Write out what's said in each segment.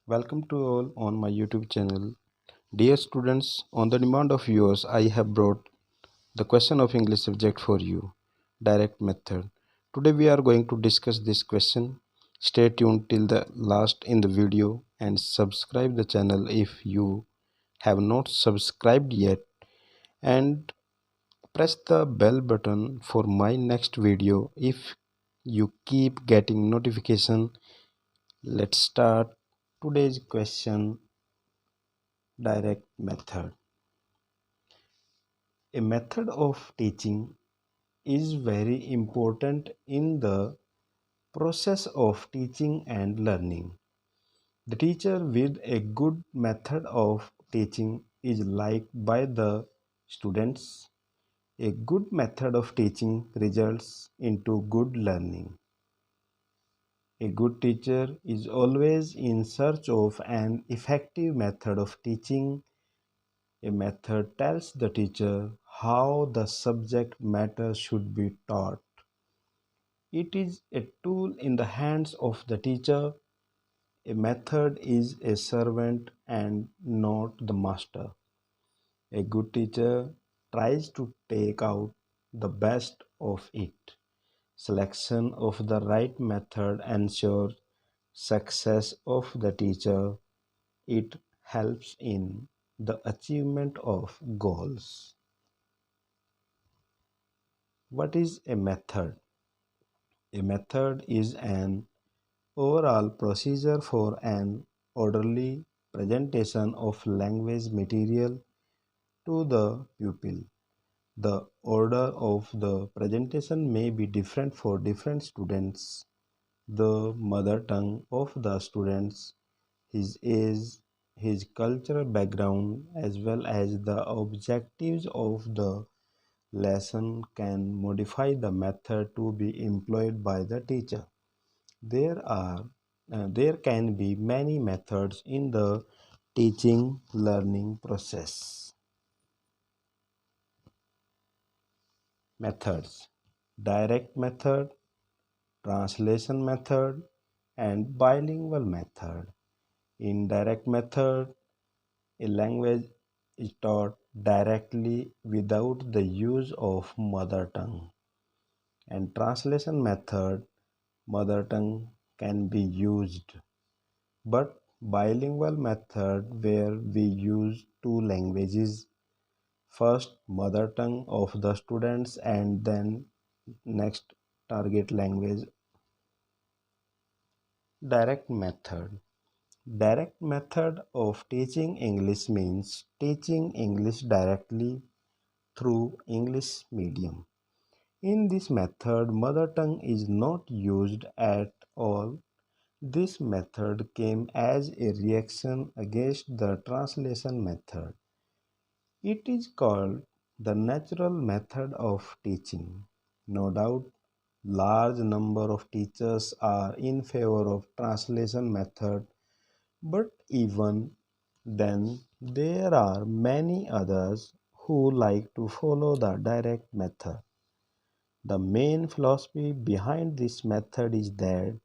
Welcome to all on my YouTube channel. Dear students, on the demand of yours, I have brought the question of English subject for you, direct method. Today we are going to discuss this question. Stay tuned till the last in the video and subscribe the channel if you have not subscribed yet, and press the bell button for my next video if you keep getting notification. Let's start today's question. Direct method. A method of teaching is very important in the process of teaching and learning. The teacher with a good method of teaching is liked by the students. A good method of teaching results into good learning. A good teacher is always in search of an effective method of teaching. A method tells the teacher how the subject matter should be taught. It is a tool in the hands of the teacher. A method is a servant and not the master. A good teacher tries to take out the best of it. Selection of the right method ensures success of the teacher. It helps in the achievement of goals. What is a method? A method is an overall procedure for an orderly presentation of language material to the pupil. The order of the presentation may be different for different students. The mother tongue of the students, his age, his cultural background, as well as the objectives of the lesson can modify the method to be employed by the teacher. There can be many methods in the teaching learning process. Methods: direct method, translation method, and bilingual method. In direct method, a language is taught directly without the use of mother tongue. And translation method, mother tongue can be used, but bilingual method where we use two languages, first mother tongue of the students and then next target language. Direct method. Direct method of teaching English means teaching English directly through English medium. In this method, mother tongue is not used at all. This method came as a reaction against the translation method. It is called the natural method of teaching. No doubt, large number of teachers are in favor of translation method, but even then there are many others who like to follow the direct method. The main philosophy behind this method is that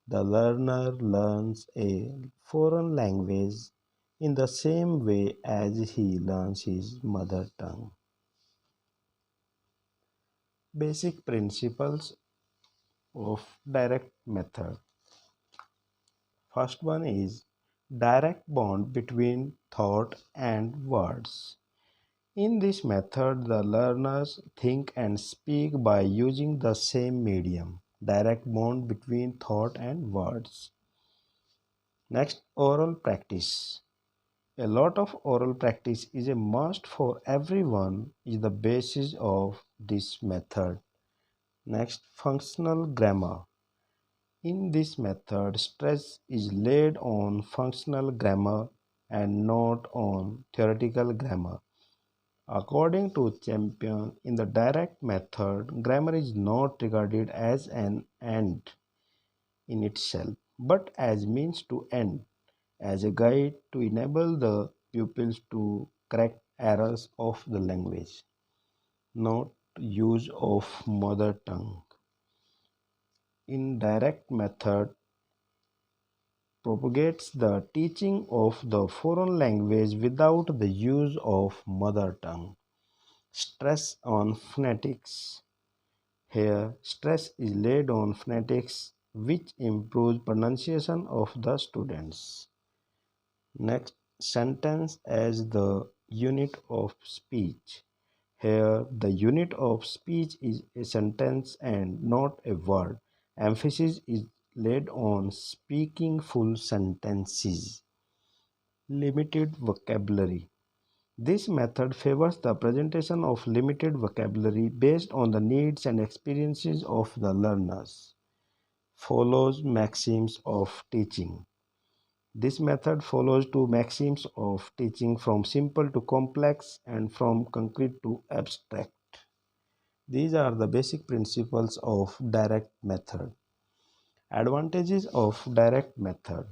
the learner learns a foreign language in the same way as he learns his mother tongue. Basic principles of direct method. First one is direct bond between thought and words. In this method, the learners think and speak by using the same medium. Direct bond between thought and words. Next, oral practice. A lot of oral practice is a must for everyone is the basis of this method. Next, functional grammar. In this method, stress is laid on functional grammar and not on theoretical grammar. According to Champion, in the direct method, grammar is not regarded as an end in itself, but as means to end, as a guide to enable the pupils to correct errors of the language, not use of mother tongue. In direct method, propagates the teaching of the foreign language without the use of mother tongue. Stress on phonetics. Here, stress is laid on phonetics, which improves pronunciation of the students. Next, sentence as the unit of speech. Here, the unit of speech is a sentence and not a word. Emphasis is laid on speaking full sentences. Limited vocabulary. This method favors the presentation of limited vocabulary based on the needs and experiences of the learners. Follows maxims of teaching. This method follows two maxims of teaching, from simple to complex and from concrete to abstract. These are the basic principles of direct method. Advantages of direct method.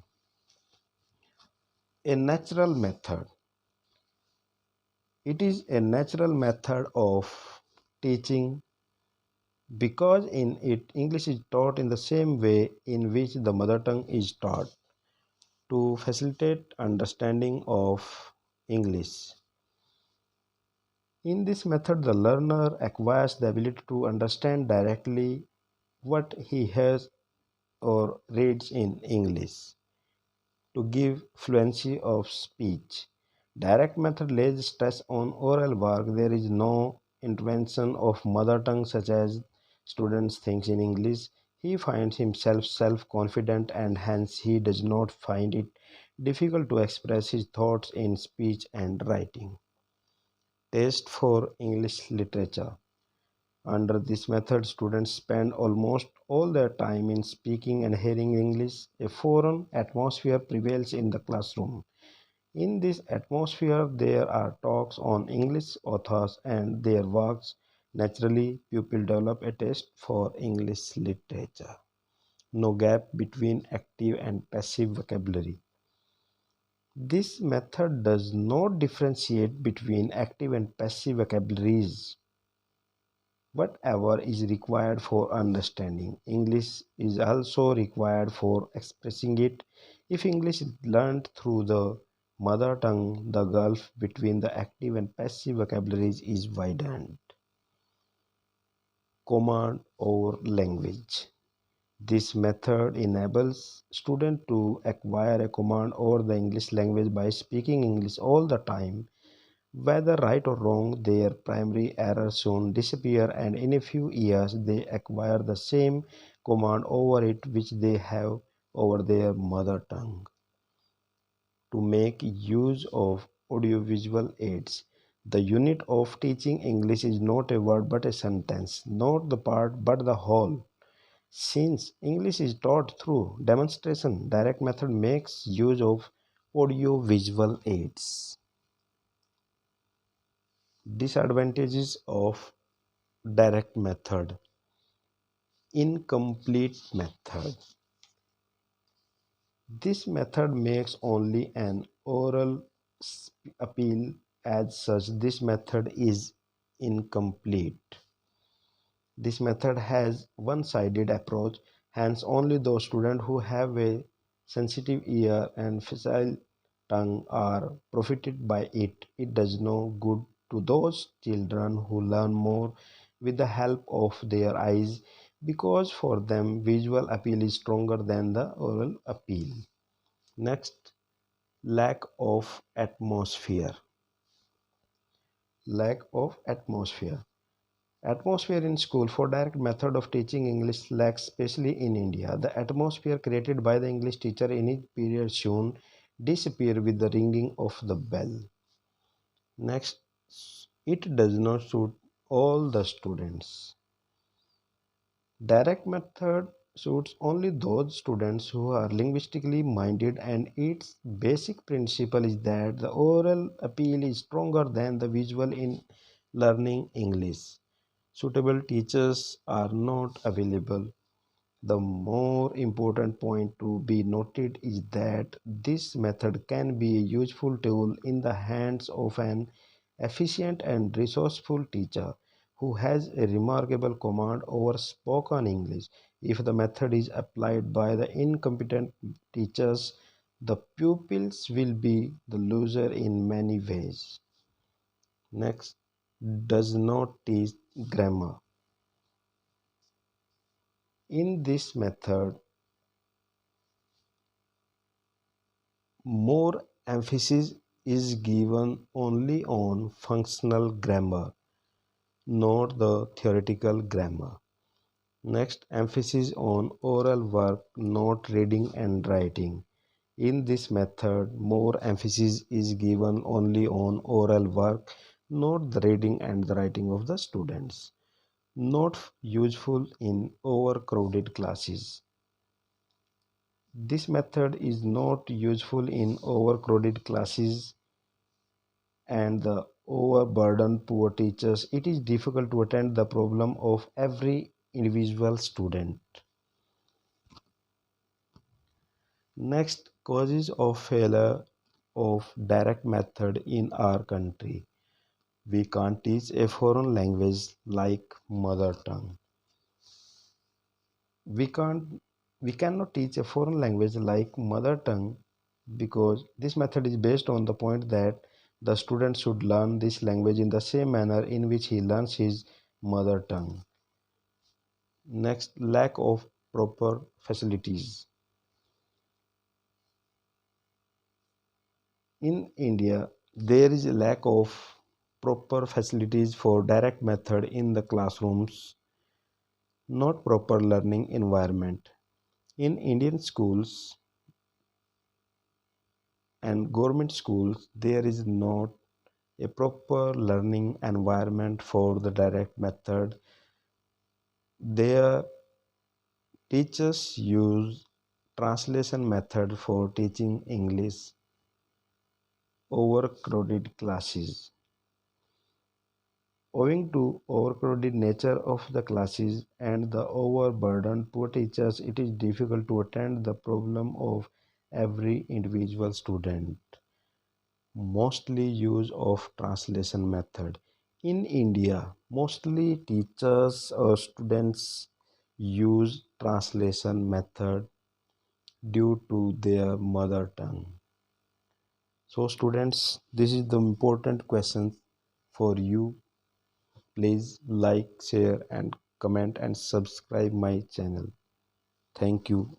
A natural method. It is a natural method of teaching because in it English is taught in the same way in which the mother tongue is taught to facilitate understanding of English. In this method, the learner acquires the ability to understand directly what he hears or reads in English to give fluency of speech. Direct method lays stress on oral work. There is no intervention of mother tongue such as students think in English. He finds himself self-confident and hence he does not find it difficult to express his thoughts in speech and writing. Taste for English literature. Under this method, students spend almost all their time in speaking and hearing English. A foreign atmosphere prevails in the classroom. In this atmosphere, there are talks on English authors and their works. Naturally, pupils develop a taste for English literature. No gap between active and passive vocabulary. This method does not differentiate between active and passive vocabularies. Whatever is required for understanding English is also required for expressing it. If English is learned through the mother tongue, the gulf between the active and passive vocabularies is widened. Command over language. This method enables students to acquire a command over the English language by speaking English all the time. Whether right or wrong, their primary errors soon disappear, and in a few years they acquire the same command over it which they have over their mother tongue. To make use of audiovisual aids. The unit of teaching English is not a word but a sentence, not the part but the whole. Since English is taught through demonstration, direct method makes use of audiovisual aids. Disadvantages of direct method. Incomplete method. This method makes only an oral appeal. As such, this method is incomplete. This method has one-sided approach, hence only those students who have a sensitive ear and facile tongue are profited by it. It does no good to those children who learn more with the help of their eyes because for them visual appeal is stronger than the oral appeal. Next, lack of atmosphere. Lack of atmosphere. Atmosphere in school for direct method of teaching English lacks, especially in India. The atmosphere created by the English teacher in each period soon disappear with the ringing of the bell. Next, it does not suit all the students. Direct method suits only those students who are linguistically minded, and its basic principle is that the oral appeal is stronger than the visual in learning English. Suitable teachers are not available. The more important point to be noted is that this method can be a useful tool in the hands of an efficient and resourceful teacher who has a remarkable command over spoken English. If the method is applied by the incompetent teachers, the pupils will be the loser in many ways. Next, does not teach grammar. In this method, more emphasis is given only on functional grammar, not the theoretical grammar. Next, emphasis on oral work, not reading and writing. In this method, more emphasis is given only on oral work, not the reading and the writing of the students. Not useful in overcrowded classes. This method is not useful in overcrowded classes and the overburdened poor teachers. It is difficult to attend the problem of every individual student. Next, causes of failure of direct method in our country. We can't teach a foreign language like mother tongue. We can't we cannot teach a foreign language like mother tongue because this method is based on the point that the student should learn this language in the same manner in which he learns his mother tongue. Next, lack of proper facilities. In India, there is a lack of proper facilities for direct method in the classrooms, not proper learning environment. In Indian schools and government schools, there is not a proper learning environment for the direct method. Their teachers use translation method for teaching English, overcrowded classes. Owing to overcrowded nature of the classes and the overburdened poor teachers, it is difficult to attend the problem of every individual student. Mostly use of translation method. In India, mostly teachers or students use translation method due to their mother tongue. So students, this is the important question for you. Please like, share and comment and subscribe my channel. Thank you.